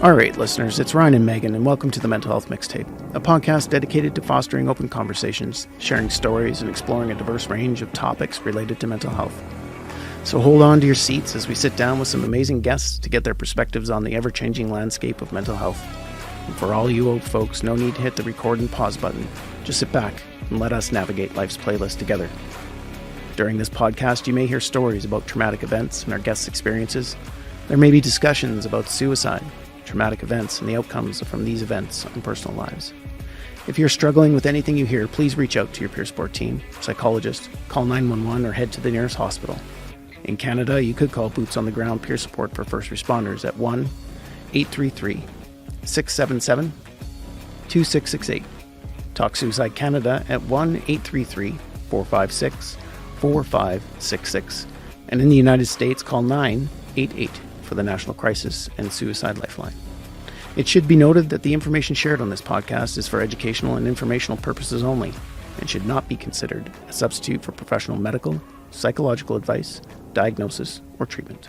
All right, listeners, it's Ryan and Megan, and welcome to the Mental Health Mixtape, a podcast dedicated to fostering open conversations, sharing stories, and exploring a diverse range of topics related to mental health. So hold on to your seats as we sit down with some amazing guests to get their perspectives on the ever-changing landscape of mental health. And for all you old folks, no need to hit the record and pause button. Just sit back and let us navigate life's playlist together. During this podcast, you may hear stories about traumatic events and our guests' experiences. There may be discussions about suicide, traumatic events, and the outcomes from these events on personal lives. If you're struggling with anything you hear, please reach out to your peer support team, psychologist, call 911, or head to the nearest hospital. In Canada, you could call Boots on the Ground peer support for first responders at 1-833-677-2668. Talk Suicide Canada at 1-833-456-4566. And in the United States, call 988 for the National Crisis and Suicide Lifeline. It should be noted that the information shared on this podcast is for educational and informational purposes only and should not be considered a substitute for professional medical, psychological advice, diagnosis, or treatment.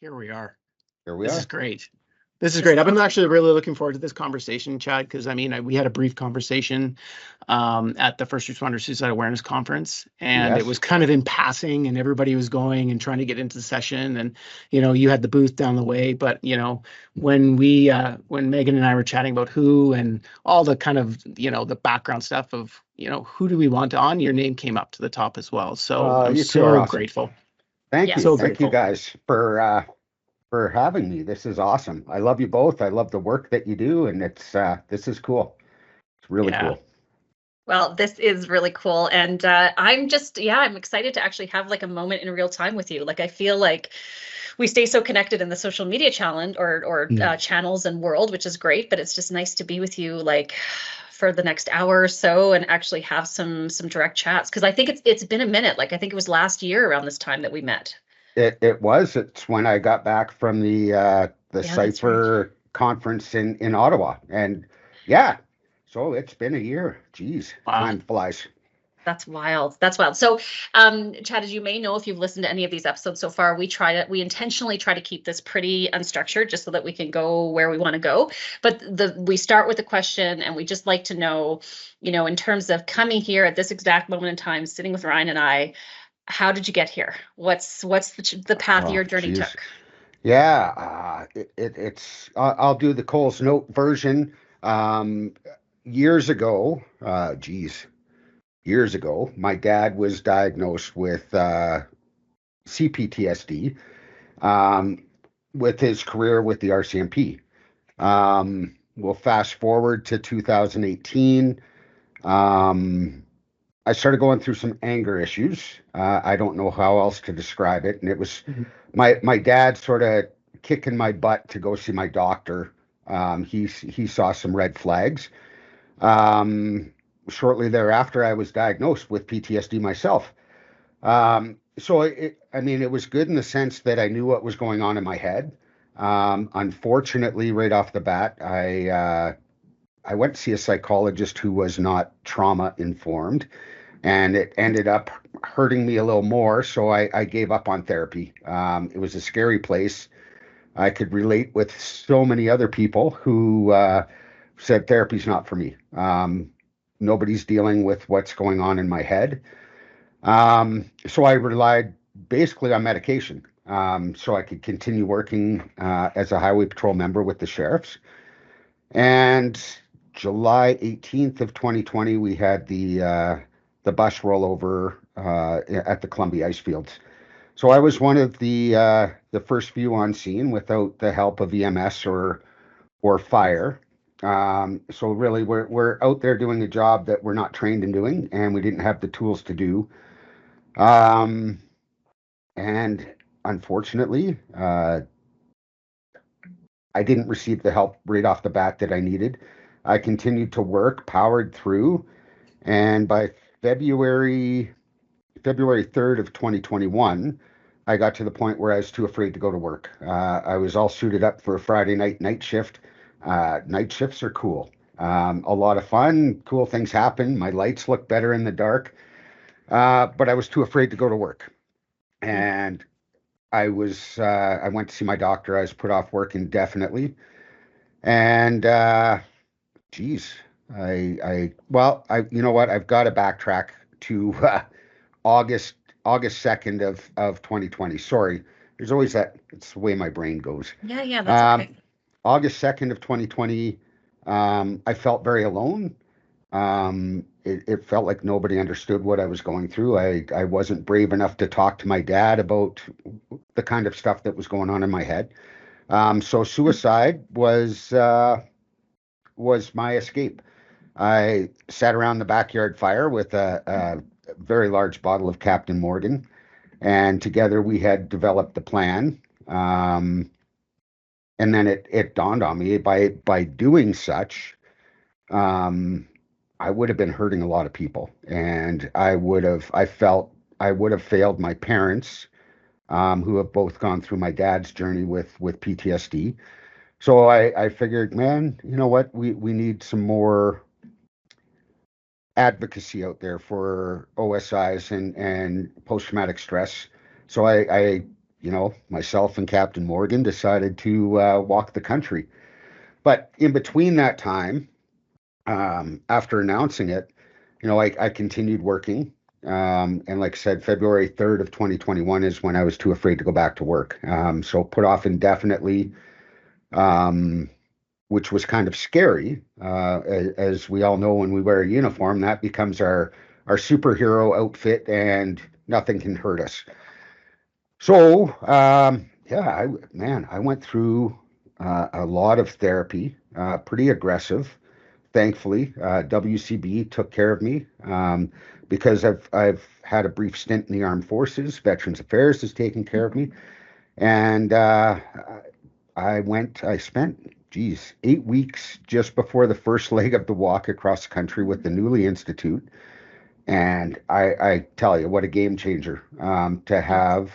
Here we are. This is great. This is great. I've been actually really looking forward to this conversation, Chad, because we had a brief conversation at the First Responder Suicide Awareness Conference, and It was kind of in passing, and everybody was going and trying to get into the session, and you had the booth down the way, but when Megan and I were chatting about who and all the kind of the background stuff of who do we want on, your name came up to the top as well. So I'm so grateful. Thank you. So thank you guys for having me. This is awesome. I love you both. I love the work that you do, and this is cool. It's really cool. Well, this is really cool, and I'm excited to actually have like a moment in real time with you. Like I feel like we stay so connected in the social media challenge or channels and world, which is great, but it's just nice to be with you like for the next hour or so and actually have some direct chats, because I think it's been a minute. Like I think it was last year around this time that we met. It's when I got back from the Cypher conference in Ottawa, and so it's been a year. Jeez, time flies. That's wild. So, Chad, as you may know, if you've listened to any of these episodes so far, we intentionally try to keep this pretty unstructured just so that we can go where we want to go. But we start with a question, and we just like to know, in terms of coming here at this exact moment in time, sitting with Ryan and I, how did you get here? What's the path your journey took? Yeah, I'll do the Cole's Note version. Years ago, my dad was diagnosed with CPTSD with his career with the RCMP. We'll fast forward to 2018. I started going through some anger issues. I don't know how else to describe it. And it was my dad sort of kicking my butt to go see my doctor. He saw some red flags. Shortly thereafter, I was diagnosed with PTSD myself. So it was good in the sense that I knew what was going on in my head. Unfortunately, right off the bat, I went to see a psychologist who was not trauma informed, and it ended up hurting me a little more. So I gave up on therapy. It was a scary place. I could relate with so many other people who said therapy's not for me. Nobody's dealing with what's going on in my head. So I relied basically on medication so I could continue working as a Highway Patrol member with the sheriffs. And July 18th of 2020, we had the bus rollover at the Columbia ice fields. So I was one of the first few on scene without the help of EMS or fire. So really, we're out there doing a job that we're not trained in doing, and we didn't have the tools to do. And unfortunately, I didn't receive the help right off the bat that I needed. I continued to work, powered through, and by February 3rd of 2021, I got to the point where I was too afraid to go to work. I was all suited up for a Friday night shift. Night shifts are cool. A lot of fun, cool things happen. My lights look better in the dark. But I was too afraid to go to work. And I went to see my doctor. I was put off work indefinitely. And geez, you know what? I've got to backtrack to August August 2nd of 2020. Sorry, there's always that. It's the way my brain goes. Yeah, that's okay. August 2nd of 2020. I felt very alone. It felt like nobody understood what I was going through. I wasn't brave enough to talk to my dad about the kind of stuff that was going on in my head. So suicide was my escape. I sat around the backyard fire with a very large bottle of Captain Morgan, and together we had developed a plan. And then it dawned on me by doing such, I would have been hurting a lot of people, and I felt I would have failed my parents, who have both gone through my dad's journey with PTSD. So I figured, man, you know what? We need some more advocacy out there for OSIs and post-traumatic stress. So myself and Captain Morgan decided to walk the country. But in between that time, after announcing it, I continued working. And like I said, February 3rd of 2021 is when I was too afraid to go back to work. So put off indefinitely, which was kind of scary. As we all know, when we wear a uniform, that becomes our superhero outfit, and nothing can hurt us. So, I went through a lot of therapy, pretty aggressive. Thankfully, WCB took care of me, because I've had a brief stint in the armed forces. Veterans Affairs has taken care of me, and I spent 8 weeks just before the first leg of the walk across the country with the Newly Institute, and I tell you, what a game changer, to have.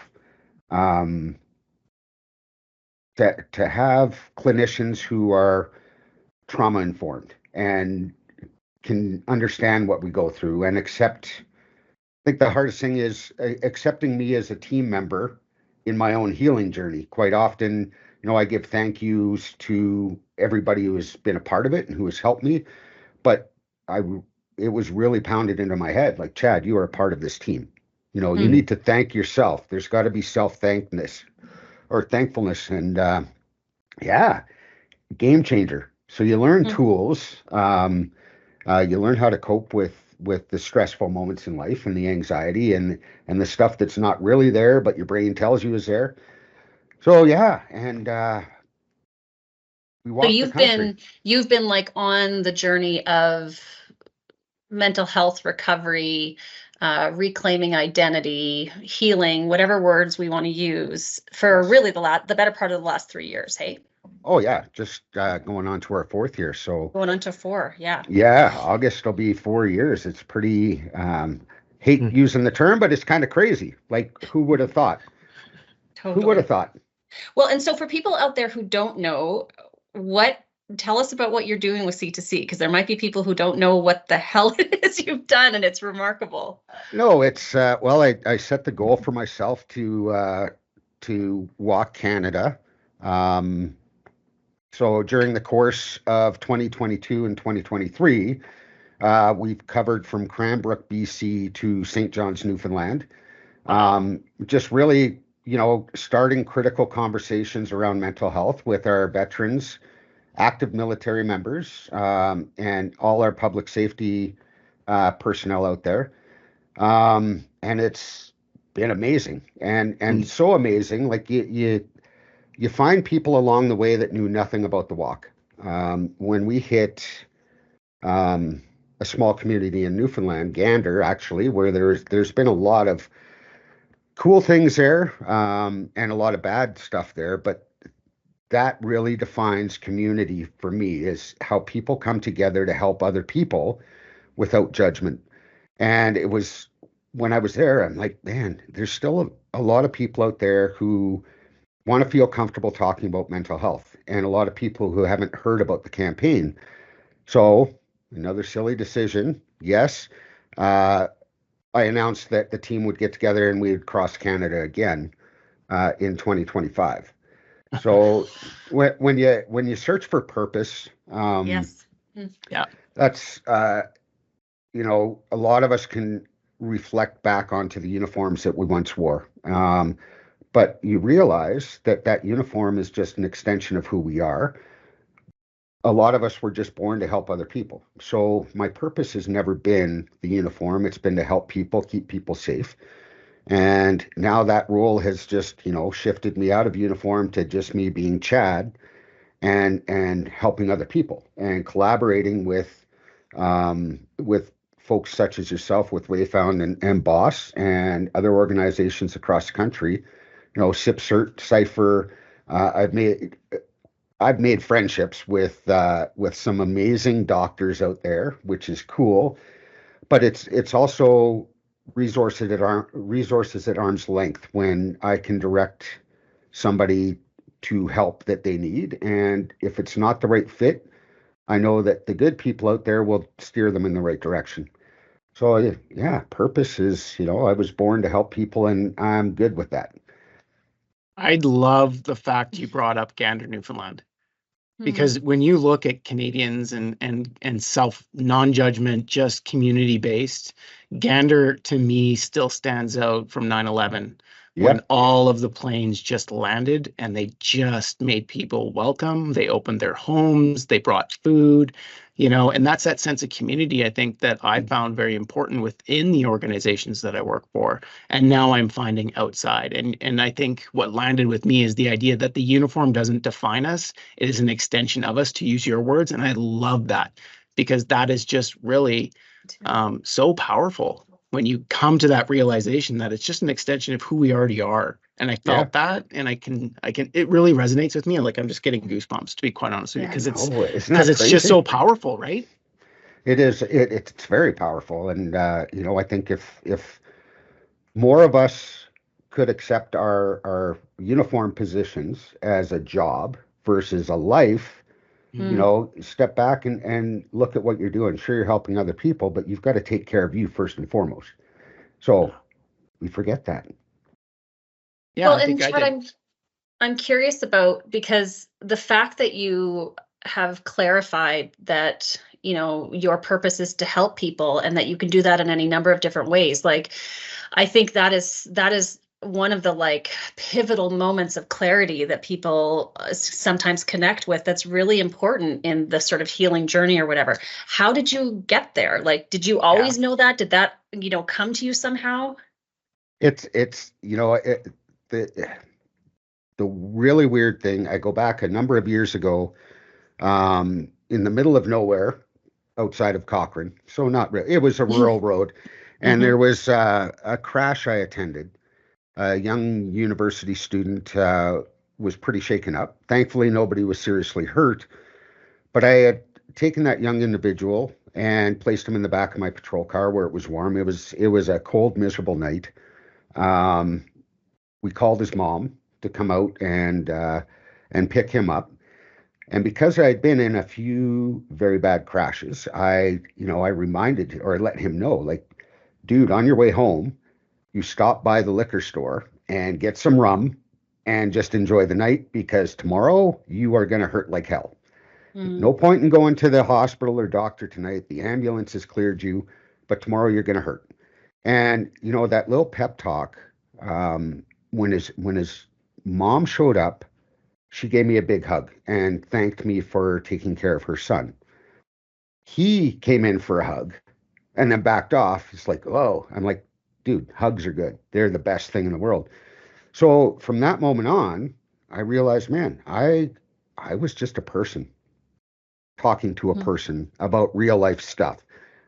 To have clinicians who are trauma informed and can understand what we go through and accept. I think the hardest thing is accepting me as a team member in my own healing journey. Quite often, I give thank yous to everybody who has been a part of it and who has helped me, but it was really pounded into my head, like, Chad, you are a part of this team. You need to thank yourself. There's got to be self-thankness or thankfulness, and game changer. So you learn tools, you learn how to cope with the stressful moments in life and the anxiety and the stuff that's not really there, but your brain tells you is there. So and we walked the country. You've been like on the journey of mental health recovery, reclaiming identity, healing, whatever words we want to use, for really the better part of the last 3 years. Hey. Oh yeah, just going on to our 4th year. So going on to 4, yeah. Yeah, August will be 4 years. It's pretty. Hate using the term, but it's kind of crazy. Like, who would have thought? Totally. Who would have thought? Well, and so for people out there who don't know, tell us about what you're doing with C2C, because there might be people who don't know what the hell it is you've done, and it's remarkable. No, it's I set the goal for myself to walk Canada. So during the course of 2022 and 2023, we've covered from Cranbrook, BC to St. John's, Newfoundland. Just really, starting critical conversations around mental health with our veterans, active military members, and all our public safety personnel out there. And it's been amazing, and so amazing. Like you find people along the way that knew nothing about the walk. When we hit a small community in Newfoundland, Gander, actually, where there's been a lot of cool things there, and a lot of bad stuff there, but that really defines community for me, is how people come together to help other people without judgment. And it was when I was there, I'm like, man, there's still a lot of people out there who want to feel comfortable talking about mental health, and a lot of people who haven't heard about the campaign. So another silly decision. Yes. I announced that the team would get together and we would cross Canada again. in 2025. So when you search for purpose, Yes. Yeah. that's a lot of us can reflect back onto the uniforms that we once wore. But you realize that uniform is just an extension of who we are. A lot of us were just born to help other people. So my purpose has never been the uniform. It's been to help people, keep people safe. And now that role has just, shifted me out of uniform to just me being Chad and helping other people and collaborating with folks such as yourself, with Wayfound and Boss and other organizations across the country. SIPCERT, Cypher. I've made friendships with some amazing doctors out there, which is cool. But it's also resources at arm's length when I can direct somebody to help that they need. And if it's not the right fit, I know that the good people out there will steer them in the right direction. So yeah, purpose is, I was born to help people, and I'm good with that. I love the fact you brought up Gander, Newfoundland. Because when you look at Canadians and self non-judgment, just community-based, Gander to me still stands out from 9/11 when all of the planes just landed and they just made people welcome. They opened their homes, they brought food, and that's that sense of community, I think, that I found very important within the organizations that I work for. And now I'm finding outside. And I think what landed with me is the idea that the uniform doesn't define us. It is an extension of us, to use your words. And I love that, because that is just really so powerful when you come to that realization that it's just an extension of who we already are. And I felt that, and I can, it really resonates with me. And I'm just getting goosebumps, to be quite honest with you, because it's just so powerful, right? It is. It's very powerful. And, I think if more of us could accept our uniform positions as a job versus a life, step back and look at what you're doing. Sure, you're helping other people, but you've got to take care of you first and foremost. So we forget that. Yeah, well, I think and Chad, I'm curious about, because the fact that you have clarified that, your purpose is to help people and that you can do that in any number of different ways. I think that is one of the pivotal moments of clarity that people sometimes connect with. That's really important in the sort of healing journey or whatever. How did you get there? Did you always know that? Did that, come to you somehow? It's the really weird thing. I go back a number of years ago, in the middle of nowhere, outside of Cochrane. So not really. It was a rural road, and there was a crash I attended. A young university student was pretty shaken up. Thankfully, nobody was seriously hurt. But I had taken that young individual and placed him in the back of my patrol car where it was warm. It was a cold, miserable night. We called his mom to come out and pick him up. And because I had been in a few very bad crashes, I reminded or let him know, dude, on your way home, you stop by the liquor store and get some rum and just enjoy the night, because tomorrow you are going to hurt like hell. No point in going to the hospital or doctor tonight. The ambulance has cleared you, but tomorrow you're going to hurt. And, that little pep talk, when his mom showed up, she gave me a big hug and thanked me for taking care of her son. He came in for a hug and then backed off. It's oh, I'm like, dude, hugs are good. They're the best thing in the world. So from that moment on, I realized, man, I was just a person talking to a person about real life stuff.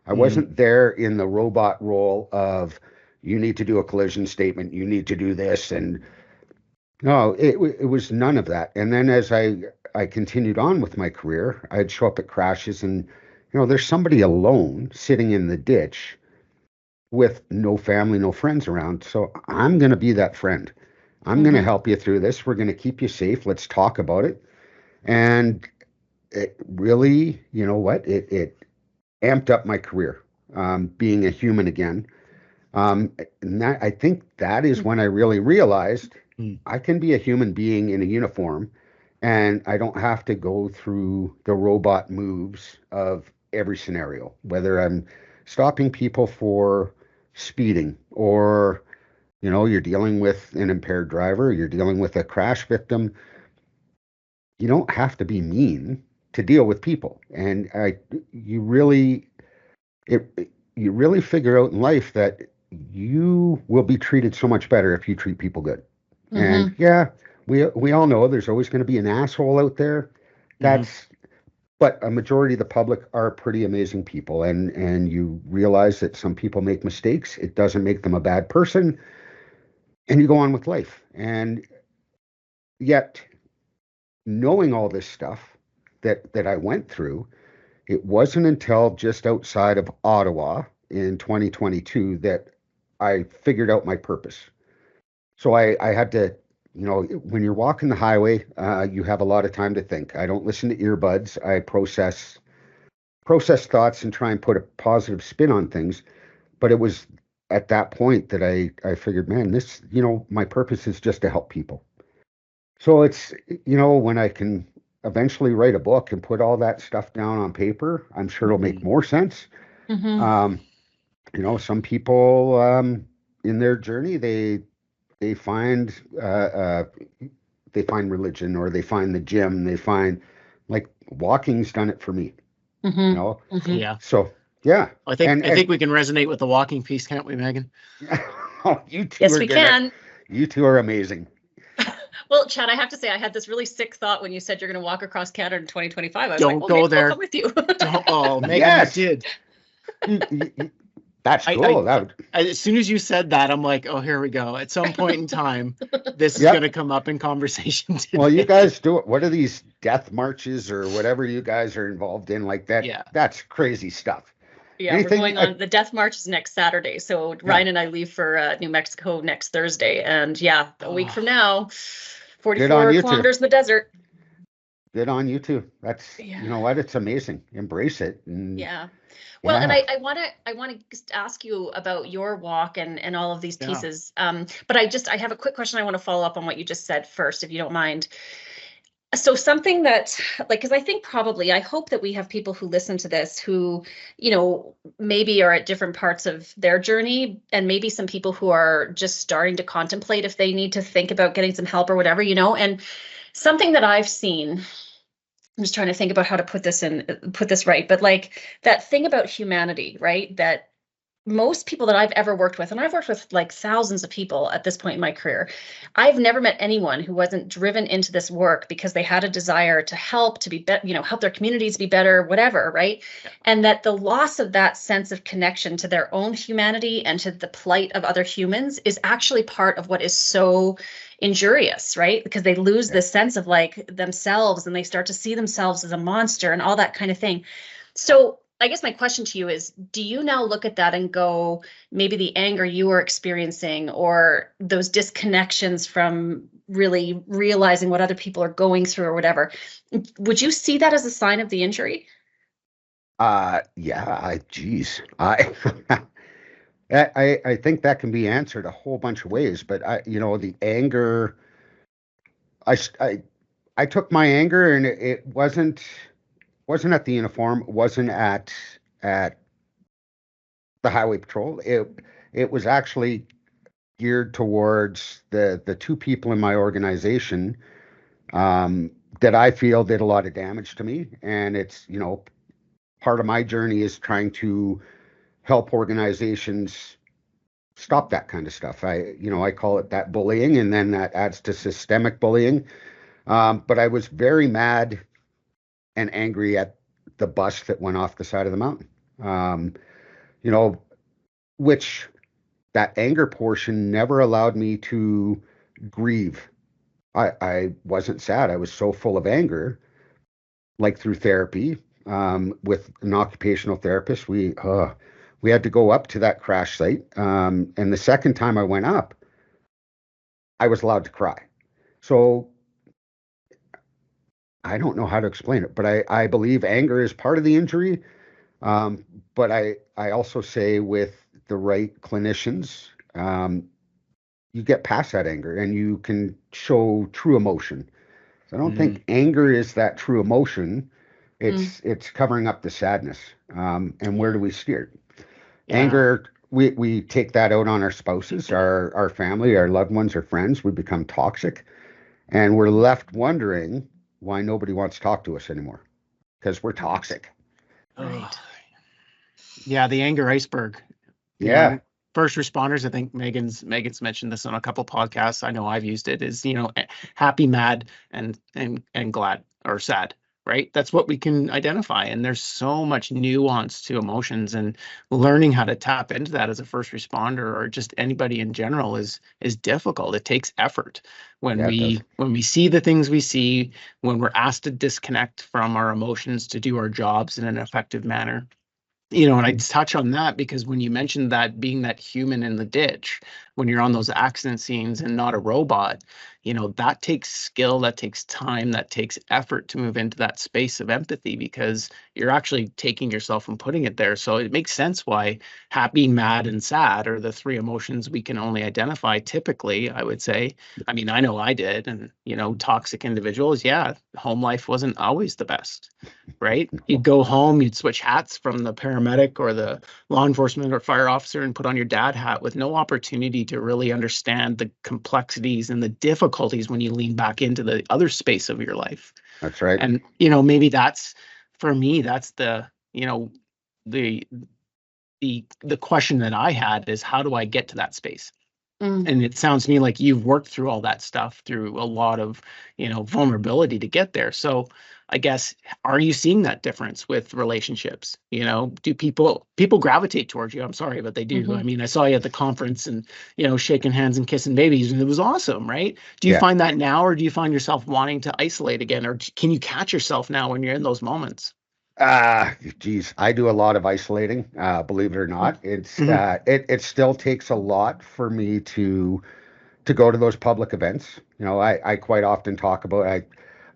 I wasn't there in the robot role of, you need to do a collision statement, you need to do this. And no, it was none of that. And then as I continued on with my career, I'd show up at crashes and, there's somebody alone sitting in the ditch with no family, no friends around. So I'm going to be that friend. I'm going to help you through this. We're going to keep you safe. Let's talk about it. And it really, it amped up my career, being a human again. And I think that is when I really realized I can be a human being in a uniform, and I don't have to go through the robot moves of every scenario, whether I'm stopping people for speeding, or you're dealing with an impaired driver, you're dealing with a crash victim. You don't have to be mean to deal with people. And you really, you really figure out in life that you will be treated so much better if you treat people good. And yeah, we all know there's always going to be an asshole out there. But a majority of the public are pretty amazing people, and you realize that some people make mistakes. It doesn't make them a bad person, and you go on with life. And yet, knowing all this stuff that I went through, it wasn't until just outside of Ottawa in 2022 that I figured out my purpose. So I had to, when you're walking the highway, you have a lot of time to think. I don't listen to earbuds. I process thoughts and try and put a positive spin on things. But it was at that point that I figured, man, this, my purpose is just to help people. So it's, when I can eventually write a book and put all that stuff down on paper, I'm sure it'll make more sense. Some people in their journey, they find religion, or they find the gym. They find, like, walking's done it for me. Yeah. So yeah, I think we can resonate with the walking piece, can't we, Megan? Oh, you two yes, we can. You two are amazing. Well, Chad, I have to say, I had this really sick thought when you said you're going to walk across Canada in 2025. I was Don't like, go maybe there. I'll come with you. Oh, Megan, Yes. you did. That's cool. As soon as you said that, I'm like, oh, here we go. At some point in time, this is going to come up in conversation today. Well, you guys do it. What are these death marches or whatever you guys are involved in like that? Yeah. That's crazy stuff. Yeah, we're going on. The death march is next Saturday. So Ryan and I leave for New Mexico next Thursday. And yeah, a week from now, 44 kilometers in the desert. Good on you too. That's, you know what? It's amazing. Embrace it. And well, and I want to just ask you about your walk and all of these pieces. But I have a quick question. I want to follow up on what you just said first, if you don't mind. So something that, like, because I think I hope that we have people who listen to this who, maybe are at different parts of their journey, and maybe some people who are just starting to contemplate if they need to think about getting some help or whatever, and something that I've seen, I'm just trying to think about how to put this right, but like that thing about humanity, right? That most people that I've ever worked with, and I've worked with like thousands of people at this point in my career, I've never met anyone who wasn't driven into this work because they had a desire to help, to be better, help their communities be better, whatever, right? Yeah. And that the loss of that sense of connection to their own humanity and to the plight of other humans is actually part of what is so injurious, right? Because they lose this sense of like themselves, and they start to see themselves as a monster and all that kind of thing. So I guess my question to you is, do you now look at that and go, maybe the anger you were experiencing or those disconnections from really realizing what other people are going through or whatever, would you see that as a sign of the injury? Geez. I think that can be answered a whole bunch of ways, but the anger, I took my anger, and it wasn't at the uniform, wasn't at the Highway Patrol. It was actually geared towards the two people in my organization that I feel did a lot of damage to me. And it's, part of my journey is trying to help organizations stop that kind of stuff. I call it that bullying, and then that adds to systemic bullying. But I was very mad and angry at the bus that went off the side of the mountain. Which that anger portion never allowed me to grieve. I wasn't sad. I was so full of anger, like through therapy, with an occupational therapist. We had to go up to that crash site. And the second time I went up, I was allowed to cry. So I don't know how to explain it, but I believe anger is part of the injury. But I also say, with the right clinicians, you get past that anger and you can show true emotion. So I don't think anger is that true emotion. It's covering up the sadness. And where do we steer? Yeah. Anger, we take that out on our spouses, our family, our loved ones, our friends. We become toxic, and we're left wondering why nobody wants to talk to us anymore, because we're toxic. Right. Yeah, the anger iceberg. You Yeah. know, first responders, I think Megan's mentioned this on a couple podcasts. I know I've used it, is, happy, mad, and glad or sad, right? That's what we can identify. And there's so much nuance to emotions, and learning how to tap into that as a first responder or just anybody in general is difficult. It takes effort when Yeah, it when we see the things we see, when we're asked to disconnect from our emotions to do our jobs in an effective manner. And I touch on that because when you mentioned that being that human in the ditch, when you're on those accident scenes and not a robot, that takes skill, that takes time, that takes effort to move into that space of empathy, because you're actually taking yourself and putting it there. So it makes sense why happy, mad, and sad are the three emotions we can only identify typically, I would say. I mean, I know I did. And, toxic individuals, yeah, home life wasn't always the best, right? You'd go home, you'd switch hats from the paramedic or the law enforcement or fire officer and put on your dad hat with no opportunity to really understand the complexities and the difficulties when you lean back into the other space of your life. That's right. And, maybe that's, for me, that's the question that I had is, how do I get to that space? And it sounds to me like you've worked through all that stuff through a lot of, vulnerability to get there. So I guess, are you seeing that difference with relationships? Do people gravitate towards you? I'm sorry, but they do. I mean, I saw you at the conference and, shaking hands and kissing babies, and it was awesome, right? Do you find that now, or do you find yourself wanting to isolate again? Or can you catch yourself now when you're in those moments? Geez, I do a lot of isolating, believe it or not. It's it still takes a lot for me to go to those public events. I quite often talk about,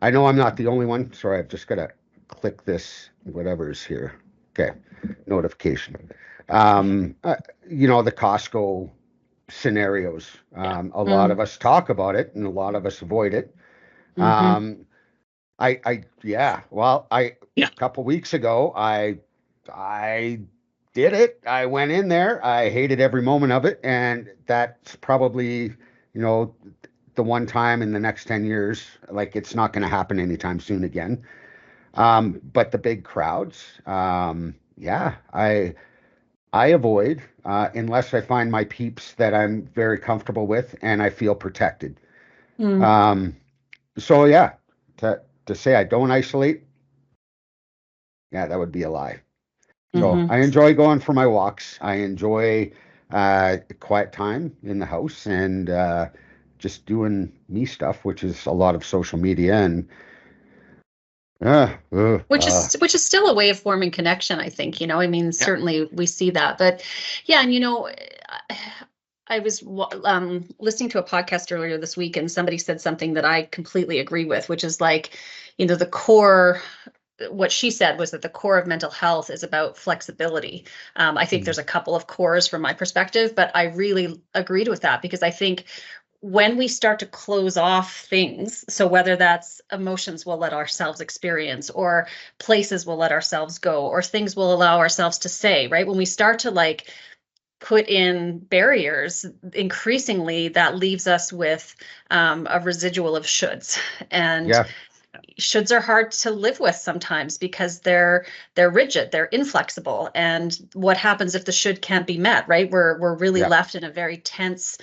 I know I'm not the only one. Sorry, I've just got to click this, whatever's here. Okay, notification. The Costco scenarios. A lot of us talk about it and a lot of us avoid it. A couple weeks ago, I did it. I went in there. I hated every moment of it. And that's probably, the one time in the next 10 years, like, it's not going to happen anytime soon again. But the big crowds, I avoid, unless I find my peeps that I'm very comfortable with and I feel protected. So yeah, to say I don't isolate, yeah, that would be a lie. So I enjoy going for my walks. I enjoy quiet time in the house and just doing me stuff, which is a lot of social media and which is still a way of forming connection, I think. I mean, certainly we see that, but yeah, and I was listening to a podcast earlier this week, and somebody said something that I completely agree with, which is like, the core. What she said was that the core of mental health is about flexibility. I think there's a couple of cores from my perspective, but I really agreed with that, because I think when we start to close off things, so whether that's emotions we'll let ourselves experience, or places we'll let ourselves go, or things we'll allow ourselves to say, right? When we start to put in barriers, increasingly that leaves us with a residual of shoulds. And shoulds are hard to live with sometimes because they're rigid, they're inflexible. And what happens if the should can't be met, right? We're really left in a very tense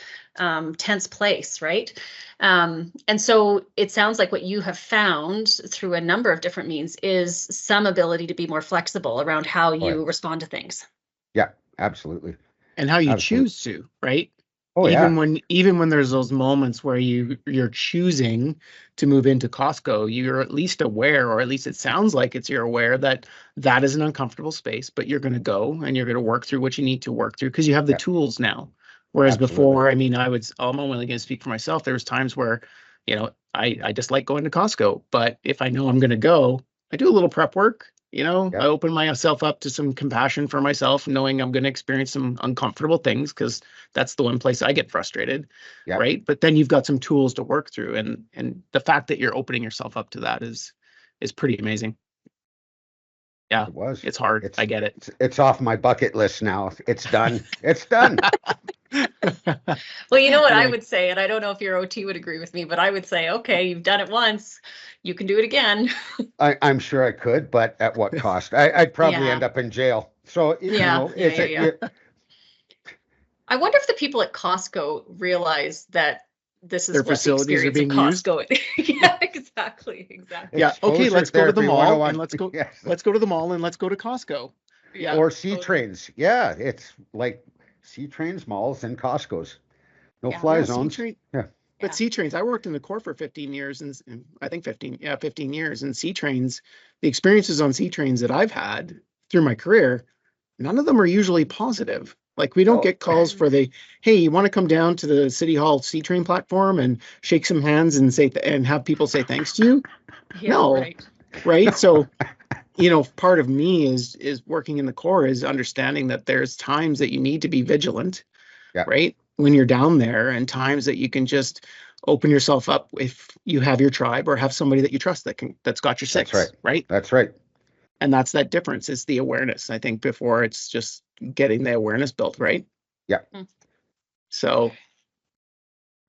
place, right? And so it sounds like what you have found through a number of different means is some ability to be more flexible around how you respond to things. Yeah, absolutely. And how you choose to, right? Oh, even when there's those moments where you're choosing to move into Costco, you're at least aware, or at least it sounds like you're aware that is an uncomfortable space, but you're going to go and you're going to work through what you need to work through because you have the tools now. Whereas before, I mean, I'm only going to speak for myself. There was times where, I just like going to Costco, but if I know I'm going to go, I do a little prep work. You know, Yep. I open myself up to some compassion for myself, knowing I'm going to experience some uncomfortable things, because that's the one place I get frustrated. Yep. Right. But then you've got some tools to work through. And the fact that you're opening yourself up to that is pretty amazing. Yeah, It was. it's hard. I get it. It's off my bucket list now. It's done. It's done. Well, you know what I Yeah. would say, and I don't know if your OT would agree with me, but I would say, okay, you've done it once, you can do it again. I'm sure I could, but at what cost? I'd probably Yeah. end up in jail. So, you Yeah, know, yeah, yeah. I wonder if the people at Costco realize that this is Their what the facilities are experience of being used? Costco. Yeah, exactly. Yeah. Okay, exposure let's go to the therapy mall 101. and let's go. Yes. Let's go to the mall and let's go to Costco. Yeah, Or C totally. trains. Yeah, it's like C trains, malls, and Costco's. No Yeah. fly Yeah, zones. C-train. Yeah. But Yeah. C-trains, I worked in the Corps for 15 years, and I think 15 years. And C-trains, the experiences on C-trains that I've had through my career, none of them are usually positive. Like, we don't Oh. get calls for hey, you want to come down to the City Hall C-train platform and shake some hands and and have people say thanks to you? Yeah, No. right. Right. So, you know, part of me is working in the Corps is understanding that there's times that you need to be vigilant. Yeah. Right. When you're down there, and times that you can just open yourself up if you have your tribe or have somebody that you trust that's got your six. That's right. Right. That's right. And that's that difference. It's the awareness, I think, before it's just getting the awareness built. Right. Yeah. So,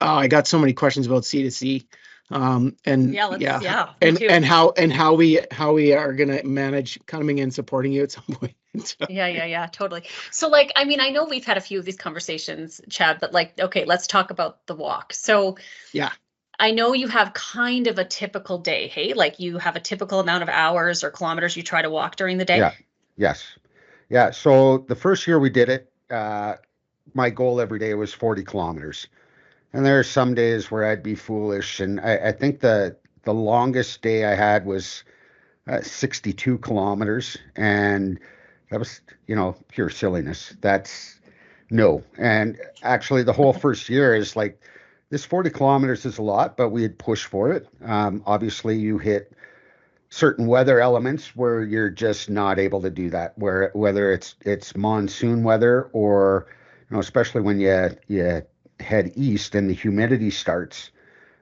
I got so many questions about C2C. And Yeah, let's, yeah. me and too. and how we are going to manage coming and supporting you at some point. Yeah, totally. So, like, I mean, I know we've had a few of these conversations, Chad, but like, okay, let's talk about the walk. So, Yeah. I know you have kind of a typical day, hey? Like, you have a typical amount of hours or kilometers you try to walk during the day? Yeah. Yes. Yeah. So the first year we did it, my goal every day was 40 kilometers. And there are some days where I'd be foolish. And I think the longest day I had was 62 kilometers. And that was, pure silliness. That's no. And actually, the whole first year is like, this 40 kilometers is a lot, but we had pushed for it. Obviously, you hit certain weather elements where you're just not able to do that, whether it's monsoon weather or, especially when you head east and the humidity starts,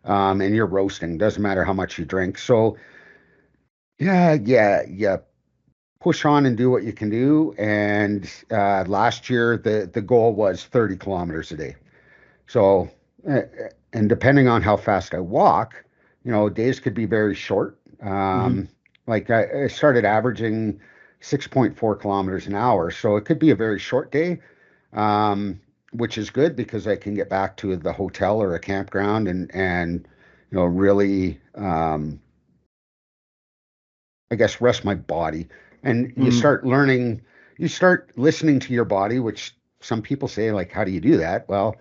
and you're roasting, doesn't matter how much you drink. So yeah, push on and do what you can do. And last year the goal was 30 kilometers a day. So and depending on how fast I walk, days could be very short. Like I started averaging 6.4 kilometers an hour, so it could be a very short day, which is good because I can get back to the hotel or a campground and really, I guess, rest my body. And you start learning, you start listening to your body, which some people say, like, how do you do that? Well,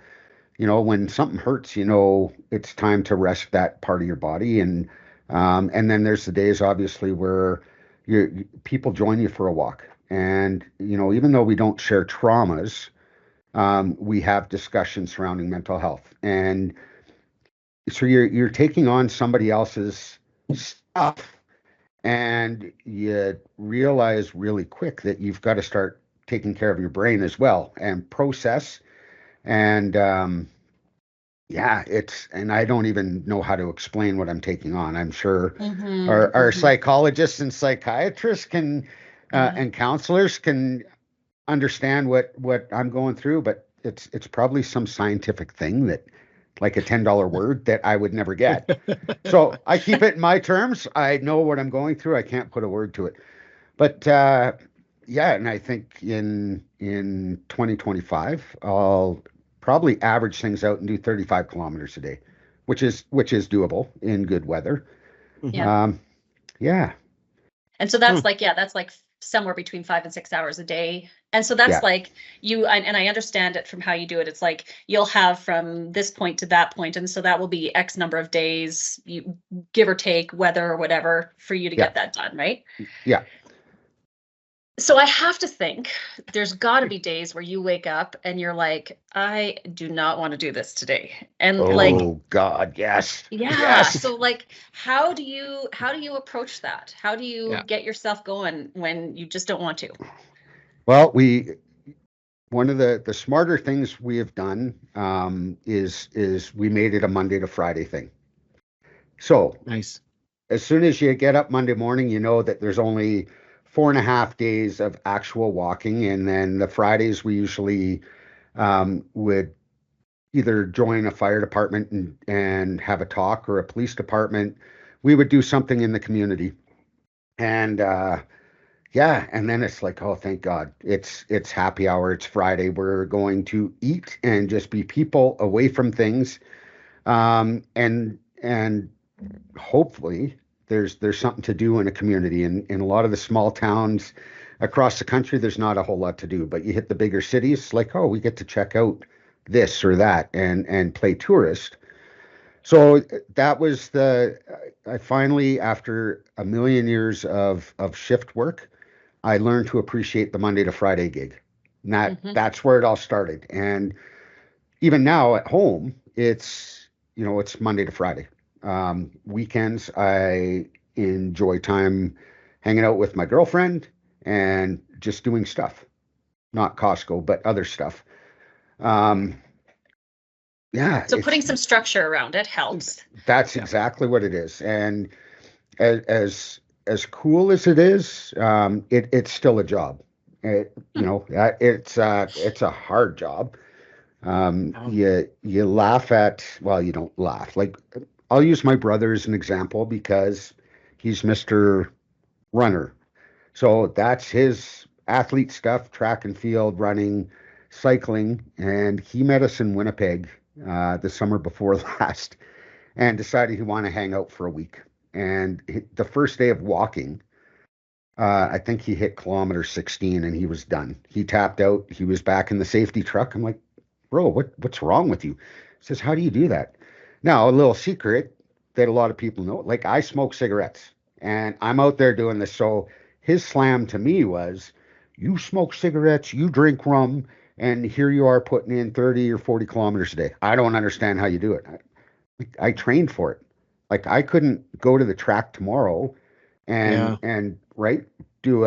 when something hurts, it's time to rest that part of your body. And then there's the days, obviously, where people join you for a walk. And, even though we don't share traumas, we have discussions surrounding mental health. And so you're taking on somebody else's stuff, and you realize really quick that you've got to start taking care of your brain as well and process. And and I don't even know how to explain what I'm taking on. I'm sure our psychologists and psychiatrists can and counselors can understand what I'm going through, but it's probably some scientific thing that, like a $10 word that I would never get. So I keep it in my terms. I know what I'm going through. I can't put a word to it. But and I think in 2025, I'll probably average things out and do 35 kilometers a day, which is doable in good weather. Yeah. Yeah. And so that's that's like somewhere between 5 and 6 hours a day. And so that's like you, and I understand it from how you do it. It's like you'll have from this point to that point. And so that will be X number of days, you give or take weather or whatever, for you to get that done, right? Yeah. So I have to think there's got to be days where you wake up and you're like, I do not want to do this today. And like, Oh God, yes. yeah. Yes. So like, how do you approach that? How do you Yeah. get yourself going when you just don't want to? Well, one of the smarter things we have done is we made it a Monday to Friday thing. So Nice. as soon as you get up Monday morning, you know that there's only 4.5 days of actual walking, and then the Fridays we usually would either join a fire department and have a talk, or a police department. We would do something in the community, and yeah, and then it's like, oh, thank God, it's happy hour. It's Friday. We're going to eat and just be people away from things, and hopefully there's something to do in a community. In a lot of the small towns across the country, there's not a whole lot to do. But you hit the bigger cities, like, oh, we get to check out this or that and play tourist. So that was I finally, after a million years of shift work, I learned to appreciate the Monday to Friday gig. And that's where it all started. And even now at home, it's Monday to Friday. Weekends, I enjoy time hanging out with my girlfriend and just doing stuff, not Costco, but other stuff. Um, yeah, So putting some structure around it helps. that's exactly what it is. And as cool as it is, it's still a job. It's a hard job. You laugh at, well, you don't laugh. Like, I'll use my brother as an example because he's Mr. Runner. So that's his athlete stuff: track and field, running, cycling. And he met us in Winnipeg the summer before last, and decided he wanted to hang out for a week. And the first day of walking, I think he hit kilometer 16 and he was done. He tapped out. He was back in the safety truck. I'm like, bro, what's wrong with you? He says, how do you do that? Now, a little secret that a lot of people know, like, I smoke cigarettes and I'm out there doing this. So his slam to me was, you smoke cigarettes, you drink rum, and here you are putting in 30 or 40 kilometers a day. I don't understand how you do it. I trained for it. Like, I couldn't go to the track tomorrow Yeah. and right, do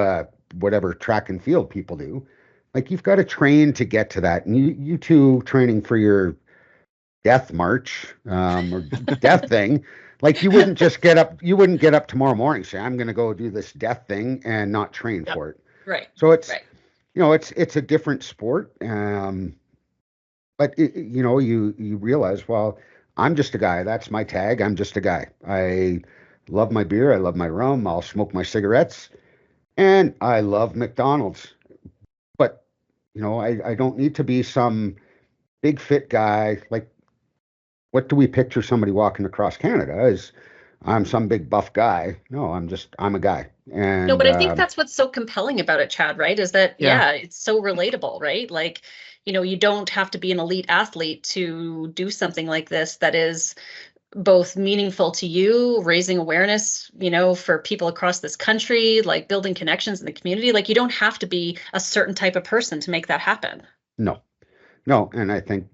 whatever track and field people do. Like, you've got to train to get to that. And you two training for your death march, or death thing, like, you wouldn't get up tomorrow morning and say, I'm going to go do this death thing and not train for it. Right. So it's, Right. it's a different sport. But you realize, well, I'm just a guy. That's my tag. I'm just a guy. I love my beer. I love my rum. I'll smoke my cigarettes, and I love McDonald's. But I don't need to be some big fit guy. Like, what do we picture somebody walking across Canada as? I'm some big buff guy. No, I'm a guy. And No, but I think that's what's so compelling about it, Chad, right? Is that, Yeah. it's so relatable, right? Like, you don't have to be an elite athlete to do something like this that is both meaningful to you, raising awareness, for people across this country, like building connections in the community. Like, you don't have to be a certain type of person to make that happen. no, and I think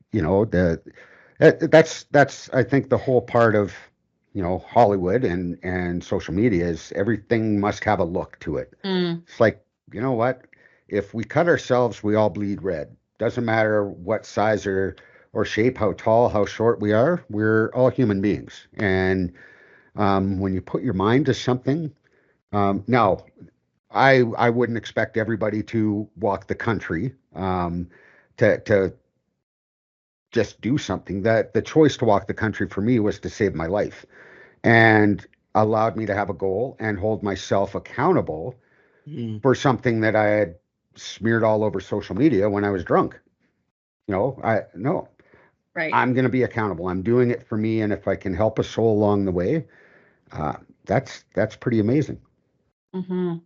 that's I think the whole part of Hollywood and social media is everything must have a look to it. It's like, you know what? If we cut ourselves, we all bleed red. Doesn't matter what size or shape, how tall, how short we are. We're all human beings. And when you put your mind to something, now I wouldn't expect everybody to walk the country, to just do something. That the choice to walk the country for me was to save my life, and allowed me to have a goal and hold myself accountable for something that I had smeared all over social media when I was drunk. Right. I'm going to be accountable. I'm doing it for me, and if I can help a soul along the way, that's pretty amazing. Mm-hmm.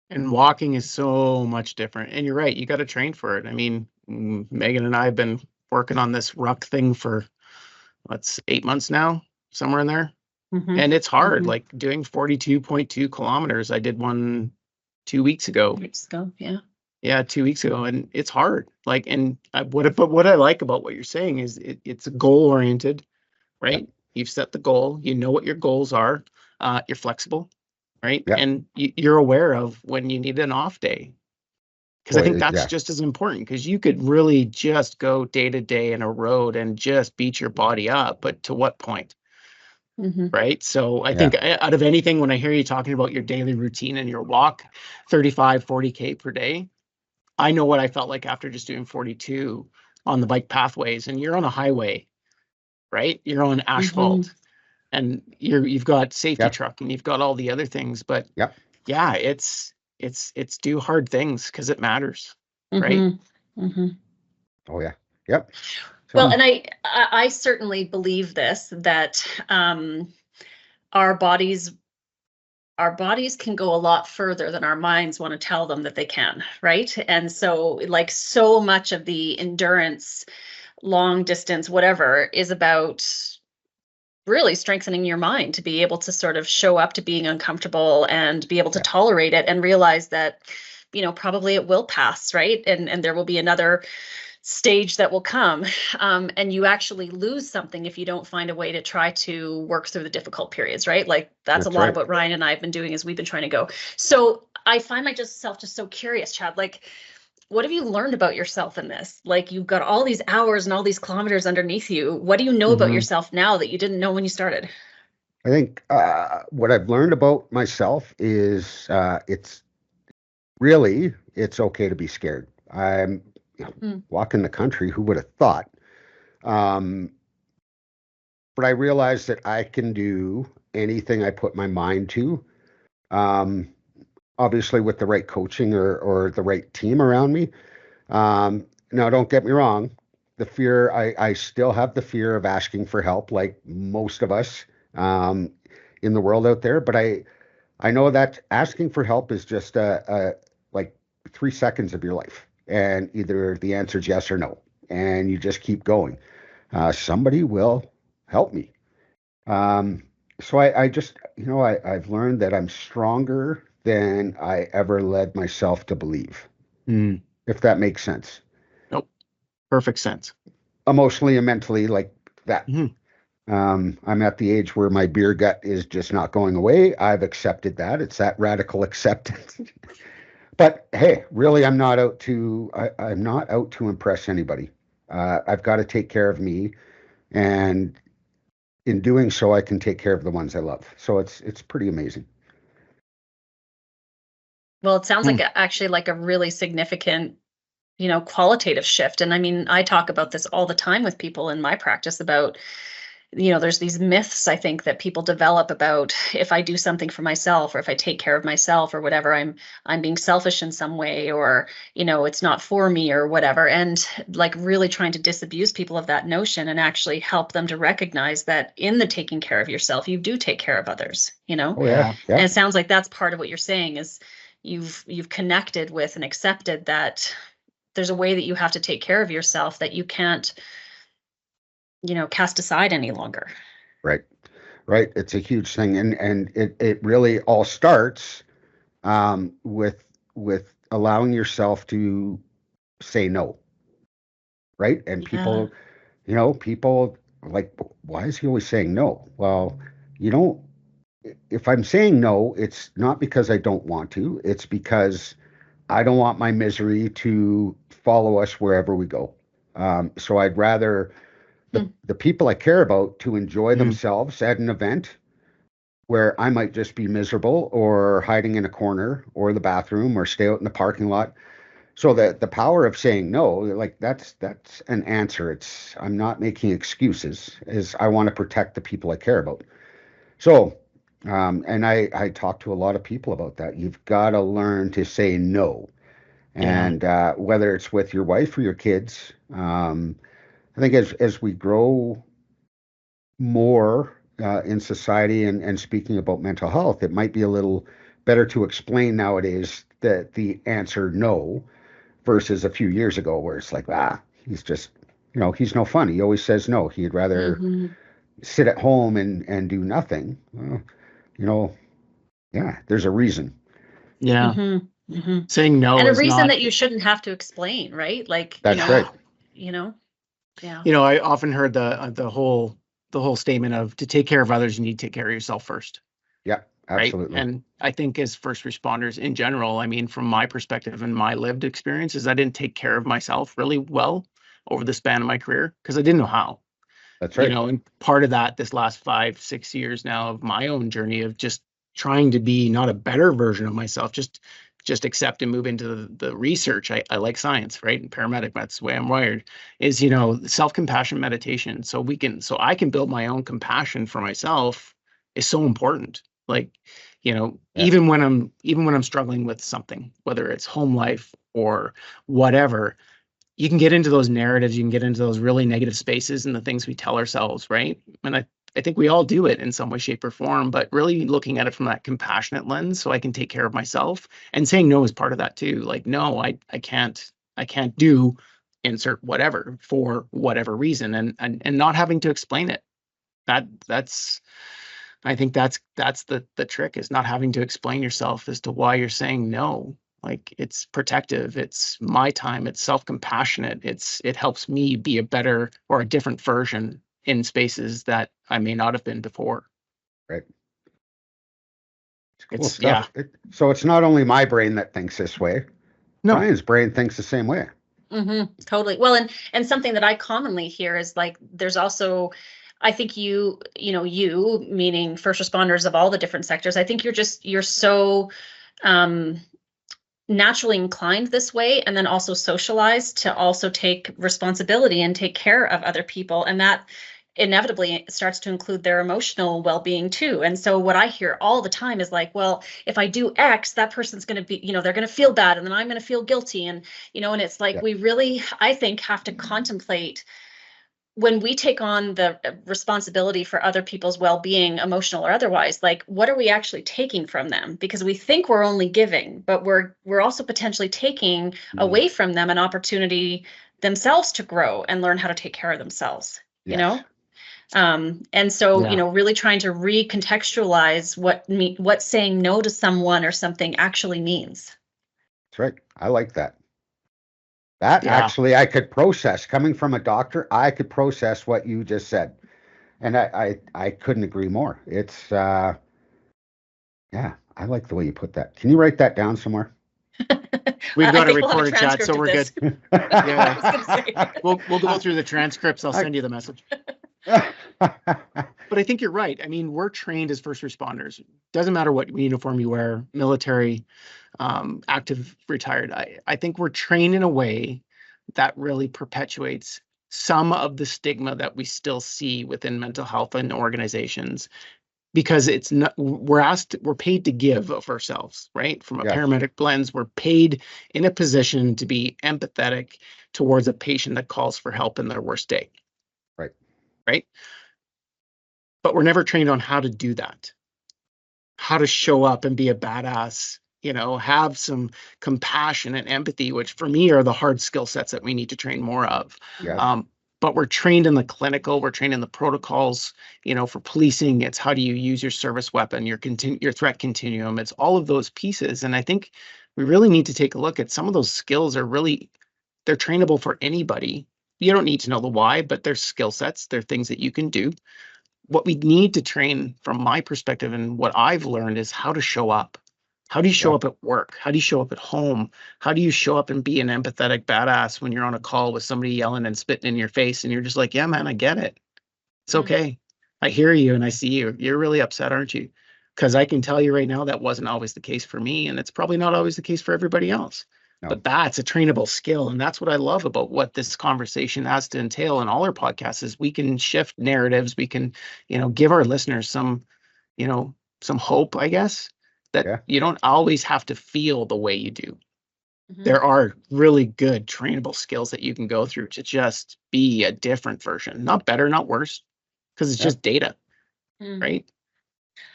And walking is so much different. And you're right, you got to train for it. I mean, Megan and I have been working on this ruck thing for 8 months now, somewhere in there. Mm-hmm. And it's hard, Mhm. like doing 42.2 kilometers. I did one 2 weeks ago. Weeks ago, yeah. Yeah, 2 weeks ago, and it's hard. Like, what I like about what you're saying is it's goal oriented, right? Yep. You've set the goal. You know what your goals are. You're flexible, right? Yep. And you're aware of when you need an off day. Because I think that's Yeah. just as important, because you could really just go day to day in a road and just beat your body up, but to what point? Right. So I think out of anything, when I hear you talking about your daily routine and your walk, 35, 40K per day, I know what I felt like after just doing 42 on the bike pathways. And you're on a highway, right? You're on asphalt, and you've got safety truck, and you've got all the other things. But yeah, it's do hard things because it matters, right? Oh yeah. Yep. Well, and I certainly believe this, that our bodies can go a lot further than our minds want to tell them that they can, right? And so, like, so much of the endurance, long distance, whatever, is about really strengthening your mind to be able to sort of show up to being uncomfortable and be able to tolerate it and realize that, probably it will pass, right? And there will be another stage that will come, and you actually lose something if you don't find a way to try to work through the difficult periods, right? Like, that's a lot of what Ryan and I have been doing, is we've been trying to go. So I find myself just so curious, Chad, like, what have you learned about yourself in this? Like, you've got all these hours and all these kilometers underneath you. What do you know about yourself now that you didn't know when you started? I think what I've learned about myself is it's okay to be scared. I'm walking the country, who would have thought? But I realized that I can do anything I put my mind to. Obviously with the right coaching or the right team around me. Now, don't get me wrong. The fear, I still have the fear of asking for help, like most of us in the world out there. But I know that asking for help is just like 3 seconds of your life. And either the answer is yes or no. And you just keep going. Somebody will help me. So I just, I've learned that I'm stronger than I ever led myself to believe, if that makes sense. Nope. Perfect sense. Emotionally and mentally, like that. I'm at the age where my beer gut is just not going away. I've accepted that. It's that radical acceptance. But hey, really, I'm not out to impress anybody. I've got to take care of me, and in doing so, I can take care of the ones I love. So it's pretty amazing. Well, it sounds like actually like a really significant, qualitative shift. And I mean, I talk about this all the time with people in my practice about, there's these myths, I think, that people develop about, if I do something for myself, or if I take care of myself or whatever, I'm being selfish in some way, or, it's not for me or whatever. And like, really trying to disabuse people of that notion and actually help them to recognize that in the taking care of yourself, you do take care of others, Oh, yeah. And it sounds like that's part of what you're saying, is you've connected with and accepted that there's a way that you have to take care of yourself that you can't, cast aside any longer. Right. It's a huge thing. And it really all starts with allowing yourself to say no. Right. And people like, why is he always saying no? Well, if I'm saying no, it's not because I don't want to. It's because I don't want my misery to follow us wherever we go. So I'd rather the people I care about to enjoy themselves at an event where I might just be miserable or hiding in a corner or the bathroom or stay out in the parking lot. So that the power of saying no, like that's an answer. I'm not making excuses, is I want to protect the people I care about. So, and I talk to a lot of people about that. You've got to learn to say no. And whether it's with your wife or your kids, I think as we grow more in society and speaking about mental health, it might be a little better to explain nowadays that the answer no versus a few years ago where it's like, he's just, he's no fun. He always says no. He'd rather sit at home and do nothing. Well, there's a reason. Yeah. Mm-hmm. Mm-hmm. Saying no And a is reason not, that you shouldn't have to explain, right? Like, That's right. Yeah. I often heard the whole statement of, to take care of others, you need to take care of yourself first. Yeah, Right. absolutely. And I think as first responders in general, I mean, from my perspective and my lived experiences, I didn't take care of myself really well over the span of my career because I didn't know how. That's right. And part of that, this last 5-6 years now of my own journey of just trying to be not a better version of myself, just accept and move into the research. I like science, right? And paramedic, that's the way I'm wired, is, self-compassion meditation. So I can build my own compassion for myself is so important. Like, even when I'm struggling with something, whether it's home life or whatever, you can get into those narratives, you can get into those really negative spaces and the things we tell ourselves, right? And I think we all do it in some way, shape, or form, but really looking at it from that compassionate lens so I can take care of myself, and saying no is part of that too. Like, no, I can't do insert whatever for whatever reason, and not having to explain it. I think that's the trick, is not having to explain yourself as to why you're saying no. Like, it's protective, it's my time, it's self-compassionate, it helps me be a better or a different version in spaces that I may not have been before. Right. Cool It's stuff. So it's not only my brain that thinks this way. No. Brian's brain thinks the same way. Mm-hmm. Totally. Well, and something that I commonly hear is like, there's also, I think you meaning first responders of all the different sectors, I think you're so naturally inclined this way, and then also socialized to also take responsibility and take care of other people, and that inevitably starts to include their emotional well-being too. And so what I hear all the time is like, well, if I do X, that person's going to be, they're going to feel bad, and then I'm going to feel guilty, and and it's like, we really, I think, have to contemplate, when we take on the responsibility for other people's well-being, emotional or otherwise, like, what are we actually taking from them? Because we think we're only giving, but we're also potentially taking away from them an opportunity themselves to grow and learn how to take care of themselves. Yes. And so, really trying to recontextualize what saying no to someone or something actually means. That's right. I like that. Actually, I could process, coming from a doctor, I could process what you just said. And I couldn't agree more. It's, I like the way you put that. Can you write that down somewhere? We've got a recorded chat, so we're good. Yeah. We'll go through the transcripts. I'll send you the message. But I think you're right. I mean, we're trained as first responders. Doesn't matter what uniform you wear, military, active, retired. I think we're trained in a way that really perpetuates some of the stigma that we still see within mental health and organizations, because it's not, we're paid to give of ourselves, right? From a paramedic lens, we're paid in a position to be empathetic towards a patient that calls for help in their worst day. Right. But we're never trained on how to do that, how to show up and be a badass, have some compassion and empathy, which for me are the hard skill sets that we need to train more of. But we're trained in the clinical, we're trained in the protocols, for policing. It's how do you use your service weapon, your threat continuum. It's all of those pieces. And I think we really need to take a look at some of those skills they're trainable for anybody. You don't need to know the why, but they're skill sets. They're things that you can do. What we need to train, from my perspective and what I've learned, is how to show up. How do you show up at work? How do you show up at home? How do you show up and be an empathetic badass when you're on a call with somebody yelling and spitting in your face and you're just like, yeah, man, I get it. It's okay. I hear you and I see you. You're really upset, aren't you? Because I can tell you right now, that wasn't always the case for me, and it's probably not always the case for everybody else. No. But that's a trainable skill. And that's what I love about what this conversation has to entail in all our podcasts, is we can shift narratives. We can, give our listeners some hope, I guess, that you don't always have to feel the way you do. Mm-hmm. There are really good trainable skills that you can go through to just be a different version, not better, not worse, because it's just data, right?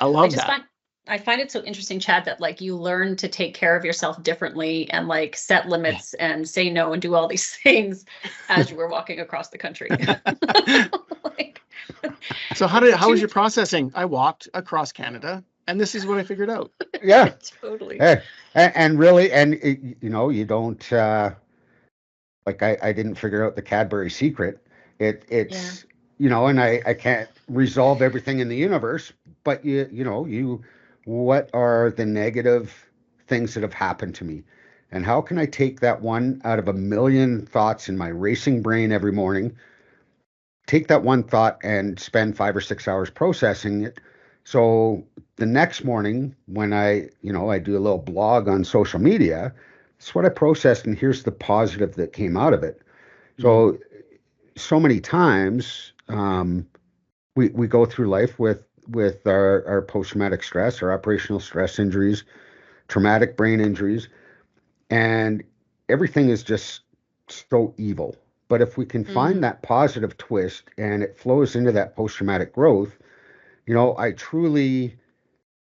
I love that. I find it so interesting, Chad, that like you learn to take care of yourself differently and like set limits and say no and do all these things as you were walking across the country. So how was your processing? I walked across Canada And this is what I figured out. Yeah. Totally. And really, and you don't, like I didn't figure out the Cadbury secret. It's, and I can't resolve everything in the universe, but what are the negative things that have happened to me? And how can I take that one out of a million thoughts in my racing brain every morning, take that one thought and spend 5 or 6 hours processing it? So the next morning when I do a little blog on social media, it's what I processed, and here's the positive that came out of it. So many times we go through life with our post-traumatic stress, our operational stress injuries, traumatic brain injuries, and everything is just so evil. But if we can find that positive twist and it flows into that post-traumatic growth, I truly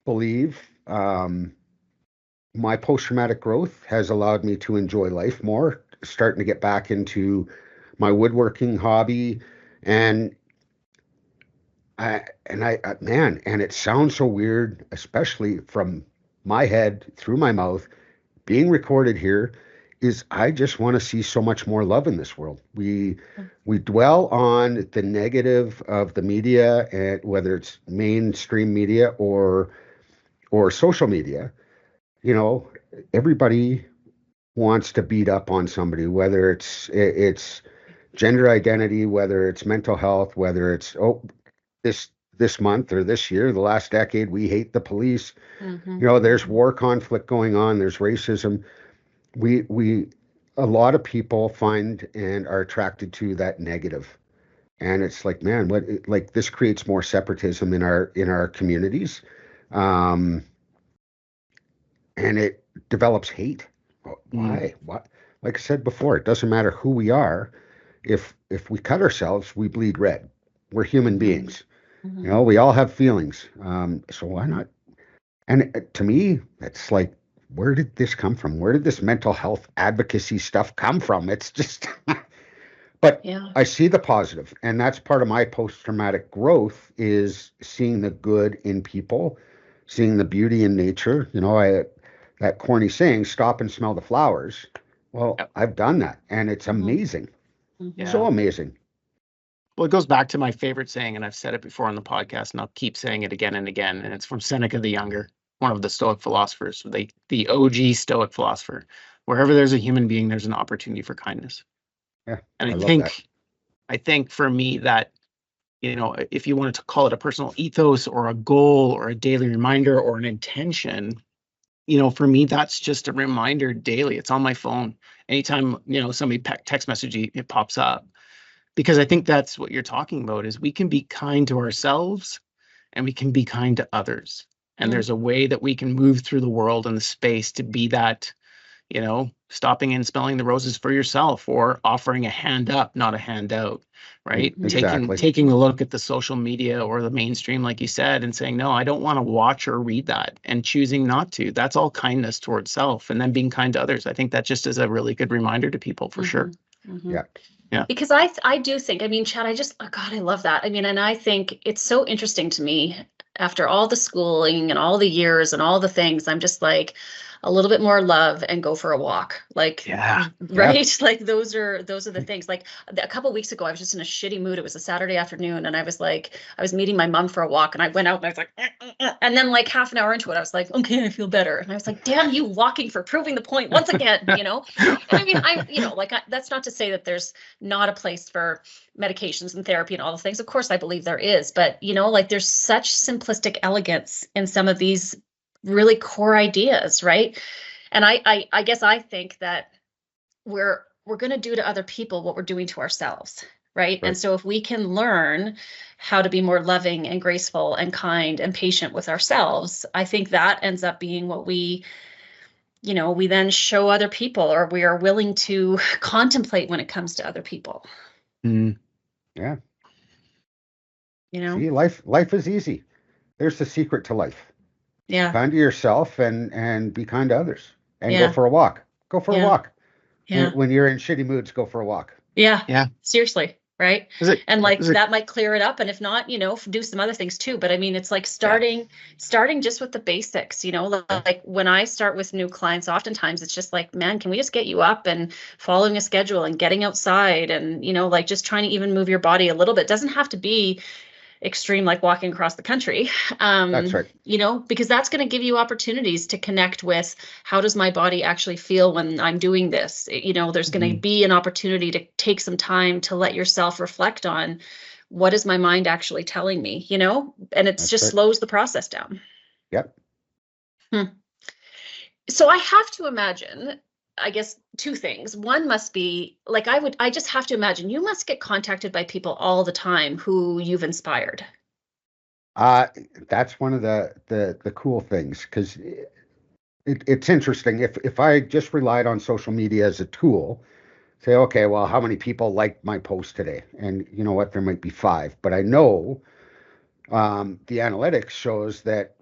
believe my post-traumatic growth has allowed me to enjoy life more, starting to get back into my woodworking hobby. And it sounds so weird, especially from my head through my mouth, being recorded here, is I just want to see so much more love in this world. We dwell on the negative of the media, and whether it's mainstream media or social media, everybody wants to beat up on somebody, whether it's gender identity, whether it's mental health, whether it's this month or this year, the last decade, we hate the police. There's war conflict going on, there's racism. A lot of people find and are attracted to that negative. And it's like, man, this creates more separatism in our communities. And it develops hate. Why? What? Like I said before, it doesn't matter who we are. If we cut ourselves, we bleed red. We're human beings. We all have feelings. So why not? And to me, it's like, where did this come from? Where did this mental health advocacy stuff come from? It's just, but I see the positive, and that's part of my post-traumatic growth, is seeing the good in people, seeing the beauty in nature. That corny saying, stop and smell the flowers. Well, I've done that, and it's amazing. So amazing. Well, it goes back to my favorite saying, and I've said it before on the podcast, and I'll keep saying it again and again. And it's from Seneca the Younger, one of the Stoic philosophers, the OG Stoic philosopher. Wherever there's a human being, there's an opportunity for kindness. Yeah, and I I think for me that, if you wanted to call it a personal ethos or a goal or a daily reminder or an intention, for me, that's just a reminder daily. It's on my phone. Anytime, somebody text message, it pops up. Because I think that's what you're talking about, is we can be kind to ourselves and we can be kind to others. And there's a way that we can move through the world and the space to be that, stopping and smelling the roses for yourself, or offering a hand up, not a handout, right? Exactly. Taking a look at the social media or the mainstream, like you said, and saying, no, I don't want to watch or read that, and choosing not to. That's all kindness towards self, and then being kind to others. I think that just is a really good reminder to people, for sure. Yeah. Because I do think, Chad, I love that. And I think it's so interesting to me, after all the schooling and all the years and all the things, I'm just like, a little bit more love and go for a walk. Right? Yeah. Like those are the things. Like a couple of weeks ago, I was just in a shitty mood. It was a Saturday afternoon, and I was meeting my mom for a walk, and I went out and I was like, and then like half an hour into it, I was like, okay, I feel better. And I was like, damn you, walking for proving the point once again, And that's not to say that there's not a place for medications and therapy and all the things. Of course, I believe there is, but there's such simplistic elegance in some of these really core ideas, right? And I guess I think that we're going to do to other people what we're doing to ourselves, right? And so if we can learn how to be more loving and graceful and kind and patient with ourselves, I think that ends up being what we then show other people, or we are willing to contemplate when it comes to other people. Yeah. See, life is easy. There's the secret to life. Yeah. Kind to yourself and be kind to others, and go for a walk. Go for a walk. Yeah. When you're in shitty moods, go for a walk. Yeah. Seriously. right? Is it, And like is it, that might clear it up. And if not, do some other things too. But I mean, it's like starting just with the basics, like when I start with new clients, oftentimes it's just like, man, can we just get you up and following a schedule and getting outside and, like just trying to even move your body a little bit. Doesn't have to be extreme, like walking across the country, That's right. because that's going to give you opportunities to connect with how does my body actually feel when I'm doing this. There's going to be an opportunity to take some time to let yourself reflect on what is my mind actually telling me, and it just slows the process down. Yep. So I have to imagine, I guess, two things. One must be like, I just have to imagine you must get contacted by people all the time who you've inspired. That's one of the cool things, because it's interesting. If I just relied on social media as a tool, say, okay, well, how many people liked my post today? And you know what, there might be 5, but I know the analytics shows that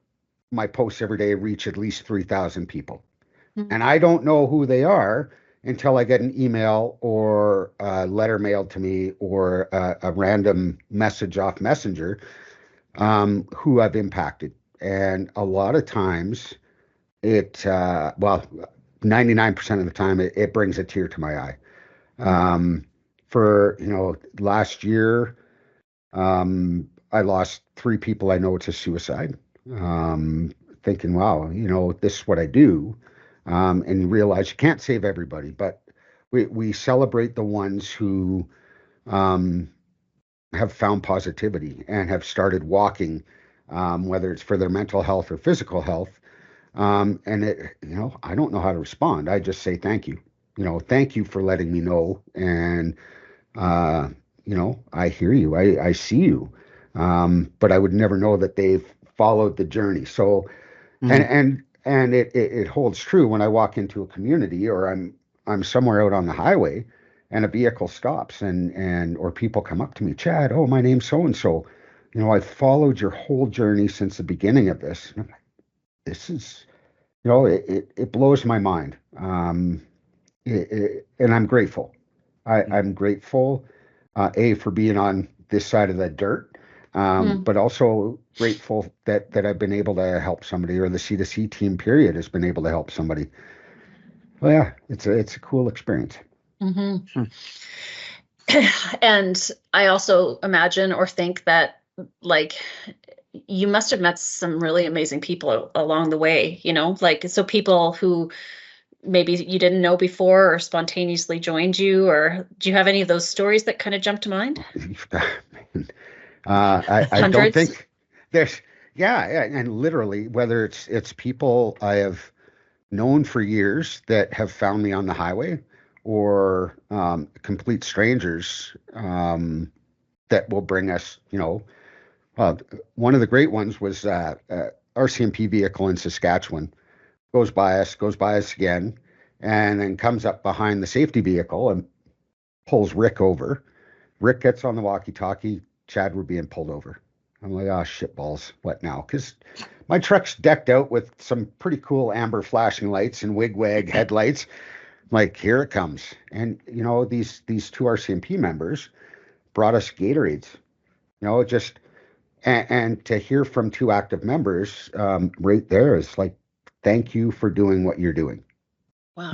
my posts every day reach at least 3,000 people. And I don't know who they are until I get an email or a letter mailed to me or a random message off Messenger who I've impacted. And a lot of times 99% of the time, it brings a tear to my eye. For, last year, I lost 3 people I know to suicide. Thinking, wow, this is what I do. And realize you can't save everybody, but we celebrate the ones who have found positivity and have started walking, whether it's for their mental health or physical health. And I don't know how to respond. I just say thank you. Thank you for letting me know. And I hear you. I see you. But I would never know that they've followed the journey. So, and it holds true when I walk into a community or I'm somewhere out on the highway and a vehicle stops or people come up to me, Chad, oh, my name's so and so. I've followed your whole journey since the beginning of this. And I'm like, this is, it blows my mind. And I'm grateful. I'm grateful, for being on this side of the dirt. But also grateful that I've been able to help somebody, or the C2C team period has been able to help somebody. Well, yeah, it's a cool experience. And I also imagine or think that like you must have met some really amazing people along the way, so people who maybe you didn't know before or spontaneously joined you, or do you have any of those stories that kind of jump to mind? I don't think there's, and literally, whether it's people I have known for years that have found me on the highway, or complete strangers that will bring us, one of the great ones was RCMP vehicle in Saskatchewan goes by us again, and then comes up behind the safety vehicle and pulls Rick over. Rick gets on the walkie-talkie, Chad, we're being pulled over. I'm like, oh, shit balls, what now? Because my truck's decked out with some pretty cool amber flashing lights and wig-wag headlights. I'm like, here it comes. And, these 2 RCMP members brought us Gatorades, just, and to hear from 2 active members right there is like, thank you for doing what you're doing. Wow.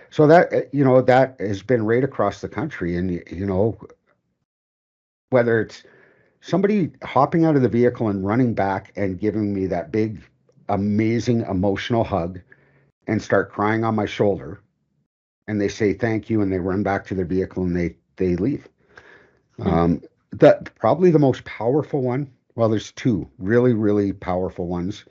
So that, that has been right across the country. And, whether it's somebody hopping out of the vehicle and running back and giving me that big, amazing emotional hug and start crying on my shoulder, and they say thank you and they run back to their vehicle and they leave. That probably the most powerful one. Well, there's 2 really, really powerful ones.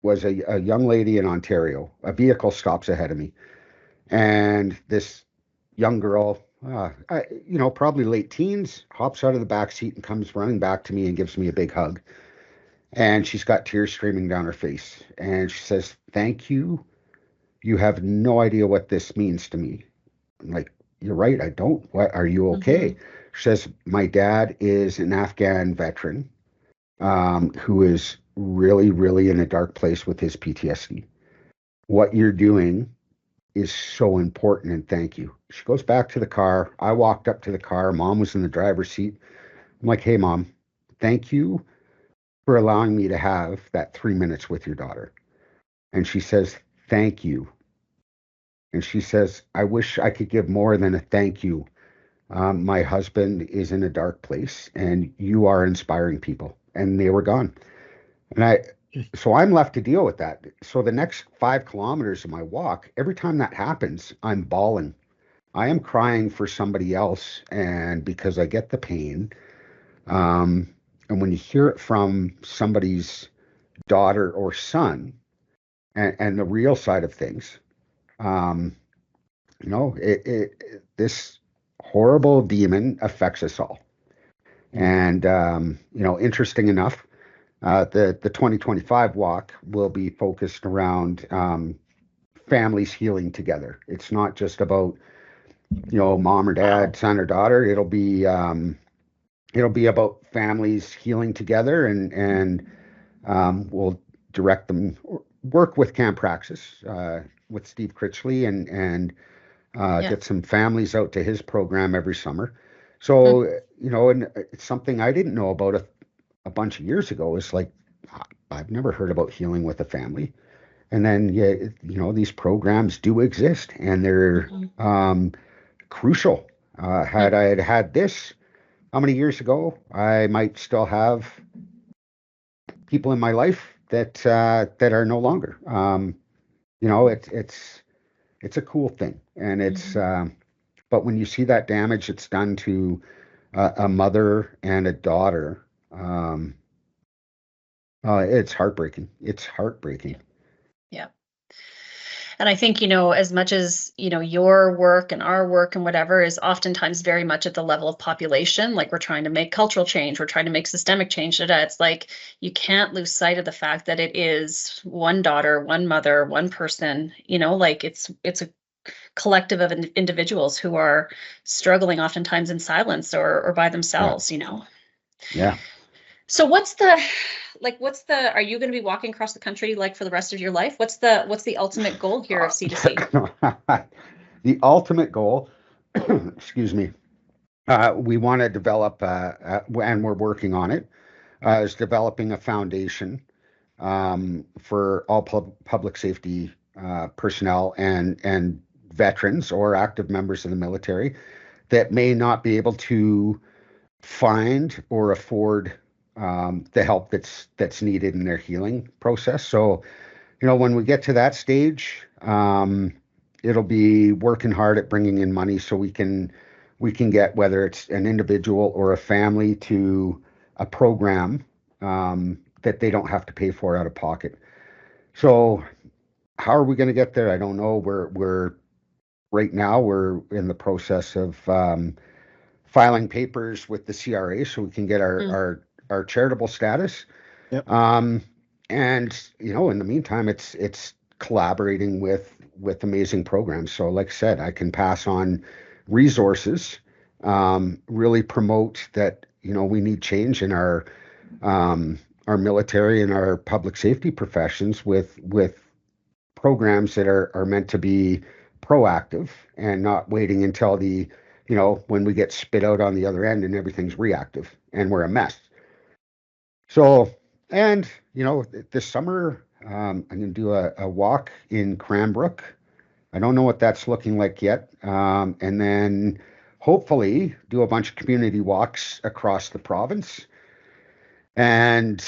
Was a young lady in Ontario. A vehicle stops ahead of me, and this young girl, probably late teens, hops out of the back seat and comes running back to me and gives me a big hug. And she's got tears streaming down her face. And she says, thank you. You have no idea what this means to me. I'm like, you're right, I don't. What, are you okay? She says, my dad is an Afghan veteran who is really, really in a dark place with his PTSD. What you're doing is so important, and thank you. She goes back to the car. I walked up to the car. Mom was in the driver's seat. I'm like, hey, Mom, thank you for allowing me to have that 3 minutes with your daughter. And she says, thank you. And she says, I wish I could give more than a thank you. My husband is in a dark place, and you are inspiring people. And they were gone. So I'm left to deal with that. So the next 5 kilometers of my walk, every time that happens, I'm bawling. I am crying for somebody else, and because I get the pain. And when you hear it from somebody's daughter or son, and the real side of things, this horrible demon affects us all. And interesting enough, the 2025 walk will be focused around families healing together. It's not just about mom or dad, son or daughter. It'll be about families healing together, and we'll direct them, work with Camp Praxis with Steve Critchley, and get some families out to his program every summer. So, and it's something I didn't know about a bunch of years ago. It's like, I've never heard about healing with a family. And then, these programs do exist, and they're crucial. Had I had this how many years ago, I might still have people in my life that are no longer. It's a cool thing, and it's but when you see that damage it's done to a mother and a daughter, it's heartbreaking. It's heartbreaking. Yeah. And I think, as much as, your work and our work and whatever is oftentimes very much at the level of population, like we're trying to make cultural change, we're trying to make systemic change. It's like, you can't lose sight of the fact that it is one daughter, one mother, one person, like it's a collective of individuals who are struggling oftentimes in silence or by themselves, Yeah. So are you going to be walking across the country like for the rest of your life? What's the ultimate goal here of C2C? The ultimate goal, excuse me, we want to develop, and we're working on it, is developing a foundation for all public safety personnel and veterans or active members of the military that may not be able to find or afford the help that's needed in their healing process. So, when we get to that stage, it'll be working hard at bringing in money so we can get, whether it's an individual or a family, to a program that they don't have to pay for out of pocket. So how are we going to get there? I don't know. We're right now we're in the process of filing papers with the CRA so we can get our charitable status. Yep. And in the meantime, it's collaborating with amazing programs. So like I said, I can pass on resources, really promote that, we need change in our military and our public safety professions with programs that are meant to be proactive and not waiting until when we get spit out on the other end and everything's reactive and we're a mess. So, and this summer, I'm going to do a walk in Cranbrook. I don't know what that's looking like yet. And then hopefully do a bunch of community walks across the province. And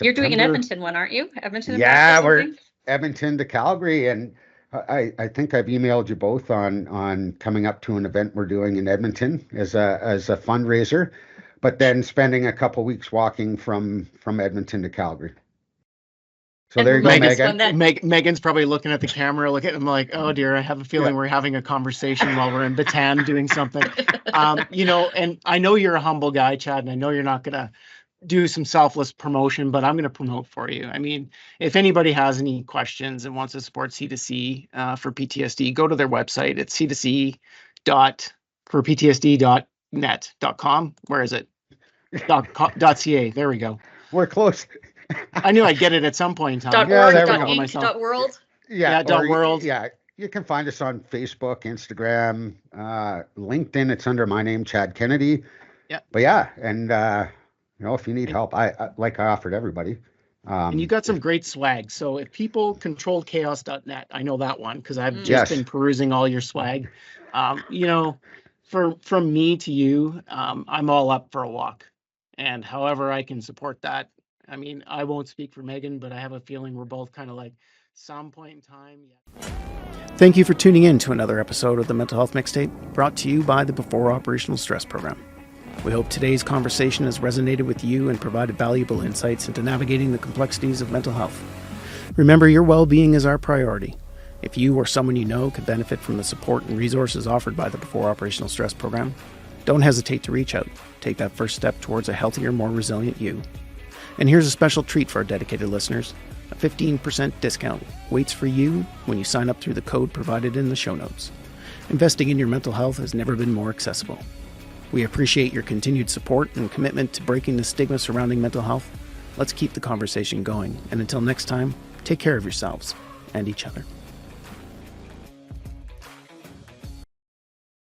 You're doing an Edmonton one, aren't you? Edmonton. Yeah, we're Edmonton to Calgary. And I think I've emailed you both on coming up to an event we're doing in Edmonton as a fundraiser, but then spending a couple weeks walking from Edmonton to Calgary. So there you go, Megan. Megan's probably looking at the camera, looking at him like, oh dear, I have a feeling we're having a conversation while we're in Bataan doing something. And I know you're a humble guy, Chad, and I know you're not going to do some selfless promotion, but I'm going to promote for you. I mean, if anybody has any questions and wants to support C2C for PTSD, go to their website. It's c2c.forptsd.net.com. Where is it? .ca. There we go. We're close. I knew I'd get it at some point in time. .org, .world. Yeah. .world. Yeah. you can find us on Facebook, Instagram, LinkedIn. It's under my name, Chad Kennedy. Yeah. But yeah, and if you need help, I offered everybody. And you got some great swag. So if people controlchaos.net, I know that one because I've just been perusing all your swag. From me to you, I'm all up for a walk. And however I can support that. I mean, I won't speak for Megan, but I have a feeling we're both kind of like some point in time. Yeah. Thank you for tuning in to another episode of the Mental Health Mixtape, brought to you by the Before Operational Stress Program. We hope today's conversation has resonated with you and provided valuable insights into navigating the complexities of mental health. Remember, your well-being is our priority. If you or someone you know could benefit from the support and resources offered by the Before Operational Stress Program, don't hesitate to reach out. Take that first step towards a healthier, more resilient you. And here's a special treat for our dedicated listeners. A 15% discount waits for you when you sign up through the code provided in the show notes. Investing in your mental health has never been more accessible. We appreciate your continued support and commitment to breaking the stigma surrounding mental health. Let's keep the conversation going. And until next time, take care of yourselves and each other.